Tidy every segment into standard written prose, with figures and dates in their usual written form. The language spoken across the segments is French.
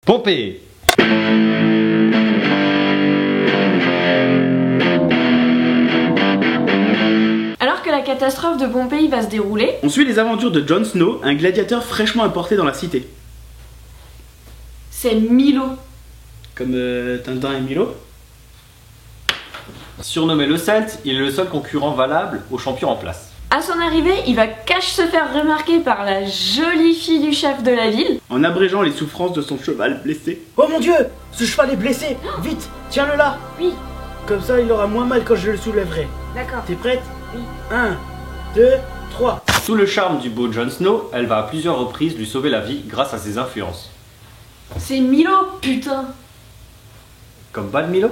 Pompée. Alors que la catastrophe de Pompéi va se dérouler, on suit les aventures de Jon Snow, un gladiateur fraîchement importé dans la cité. c'est Milo. Comme Tintin et Milo. Surnommé le Celte, il est le seul concurrent valable au champion en place. À son arrivée, il va cache se faire remarquer par la jolie fille du chef de la ville. En abrégeant les souffrances de son cheval blessé. Oh mon dieu, ce cheval est blessé. Vite, tiens-le là. Oui, Comme ça, il aura moins mal quand je le soulèverai. d'accord. T'es prête? Oui. 1, 2, 3. Sous le charme du beau Jon Snow, elle va à plusieurs reprises lui sauver la vie grâce à ses influences. C'est Milo, putain. Comme Bad Milo.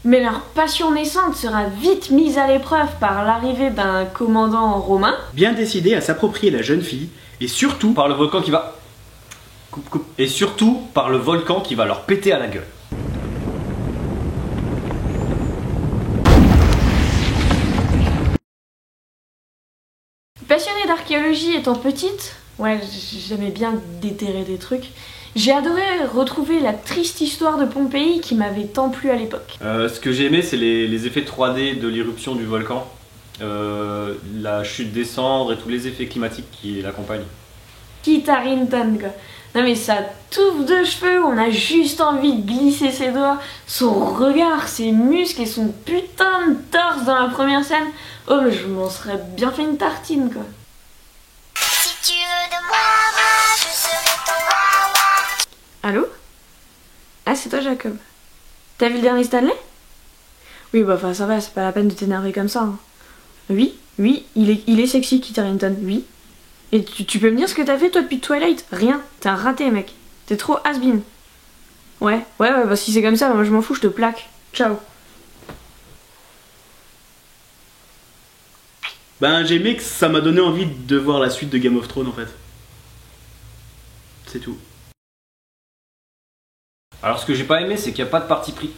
Mais leur passion naissante sera vite mise à l'épreuve par l'arrivée d'un commandant romain. Bien décidé à s'approprier la jeune fille, et surtout Par le volcan qui va... Coupe. Et surtout par le volcan qui va leur péter à la gueule. Passionnée d'archéologie étant petite, ouais, j'aimais bien déterrer des trucs. J'ai adoré retrouver la triste histoire de Pompéi qui m'avait tant plu à l'époque. Ce que j'ai aimé, c'est les effets 3D de l'éruption du volcan. La chute des cendres et tous les effets climatiques qui l'accompagnent. Kit Harington, quoi. Non mais sa touffe de cheveux, on a juste envie de glisser ses doigts, son regard, ses muscles et son putain de torse dans la première scène. Oh mais je m'en serais bien fait une tartine, quoi. Si tu veux de moi, je serai ton roi. Allô? Ah, c'est toi, Jacob. T'as vu le dernier Stanley? Oui, bah enfin ça va, c'est pas la peine de t'énerver comme ça. Hein. Oui, il est sexy, Kit Harington, oui. Et tu peux me dire ce que t'as fait toi depuis Twilight? Rien, t'es un raté, mec. T'es trop has-been. Ouais, bah si c'est comme ça, moi je m'en fous, je te plaque. Ciao. ben j'ai aimé que ça m'a donné envie de voir la suite de Game of Thrones en fait. C'est tout. Alors ce que j'ai pas aimé, c'est qu'il n'y a pas de parti pris.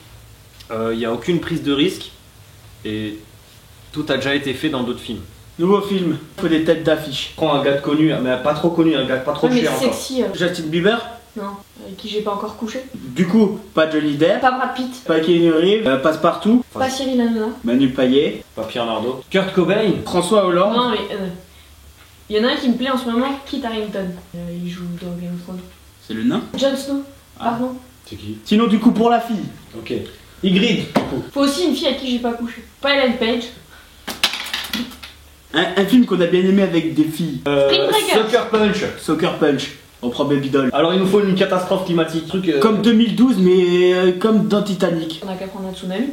Il n'y a aucune prise de risque. Et tout a déjà été fait dans d'autres films. Nouveau film, faut des têtes d'affiche. Prends un gars de connu, mais pas trop connu, un gars pas trop Ouais, mais cher encore. sexy. Justin Bieber. Non, avec qui j'ai pas encore couché. Du coup, pas Johnny Depp, Pas Brad Pitt. pas Keanu Reeves, Passepartout, Pas Cyril Hanouna. Manu Payet, Pas Pierre Nardot. Kurt Cobain. François Hollande. Non mais il y en a un qui me plaît en ce moment, Kit Harington. Il joue dans Game of Thrones. C'est le nain. Jon Snow, pardon. C'est qui? Sinon du coup pour la fille. Ok. Ygritte. Faut aussi une fille à qui j'ai pas couché. Pas Ellen Page. Un film qu'on a bien aimé avec des filles. Spring Breakers. Sucker Punch. Soccer Punch. On prend Baby Doll. Alors il nous faut une catastrophe climatique, truc. Comme 2012 mais comme dans Titanic. On a qu'à prendre un tsunami.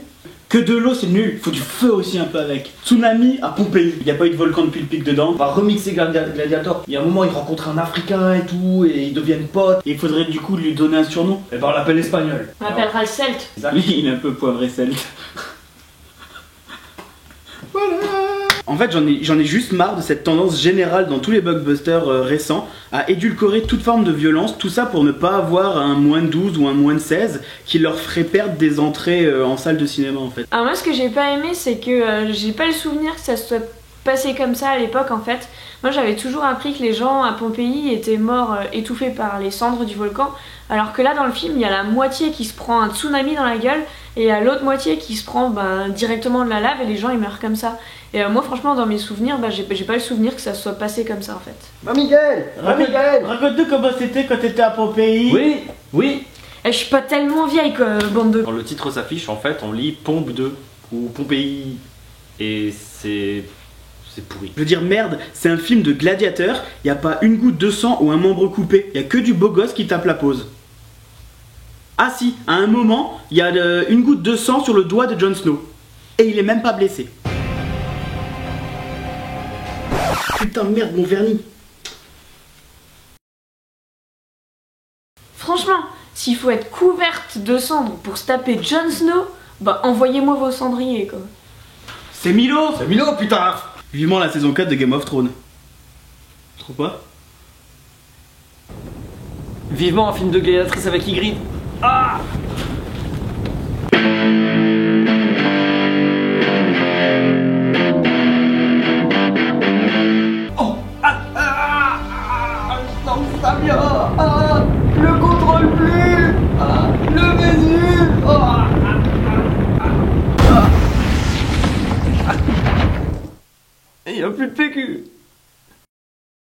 Que de l'eau c'est nul, faut du feu aussi un peu avec. Tsunami à Pompéi. Il n'y a pas eu de volcan depuis le pic dedans. On va remixer Gladiator. Il y a un moment, il rencontre un Africain et tout, et ils deviennent potes. Et il faudrait du coup lui donner un surnom. Et ben on l'appelle Espagnol. On appellera le Celte. Oui, il est un peu poivré celte. Voilà. En fait, j'en ai juste marre de cette tendance générale dans tous les blockbusters récents à édulcorer toute forme de violence, tout ça pour ne pas avoir un moins de 12 ou un moins de 16 qui leur ferait perdre des entrées en salle de cinéma en fait. Alors moi ce que j'ai pas aimé c'est que j'ai pas le souvenir que ça se soit passé comme ça à l'époque en fait. Moi j'avais toujours appris que les gens à Pompéi étaient morts étouffés par les cendres du volcan, alors que là dans le film il y a la moitié qui se prend un tsunami dans la gueule et il y a l'autre moitié qui se prend directement de la lave et les gens ils meurent comme ça. Et moi franchement dans mes souvenirs j'ai pas le souvenir que ça se soit passé comme ça en fait. Bah Miguel, Raconte-nous comment c'était quand t'étais à Pompéi. Oui. Et je suis pas tellement vieille quoi, bande de... Quand le titre s'affiche, en fait, on lit Pompe 2 ou Pompéi. Et c'est pourri. Je veux dire merde, c'est un film de gladiateur, y a pas une goutte de sang ou un membre coupé, y a que du beau gosse qui tape la pause. Ah si, à un moment, il y a une goutte de sang sur le doigt de Jon Snow. Et il est même pas blessé. Putain merde, mon vernis. Franchement, s'il faut être couverte de cendres pour se taper Jon Snow, bah envoyez-moi vos cendriers quoi. C'est Milo. C'est Milo, putain. Vivement la saison 4 de Game of Thrones. Tu trouves pas? Vivement un film de gladiatrice avec Ygritte. Ah. Oh. Non, ça vient. Le contrôle plus. Et y a plus de PQ.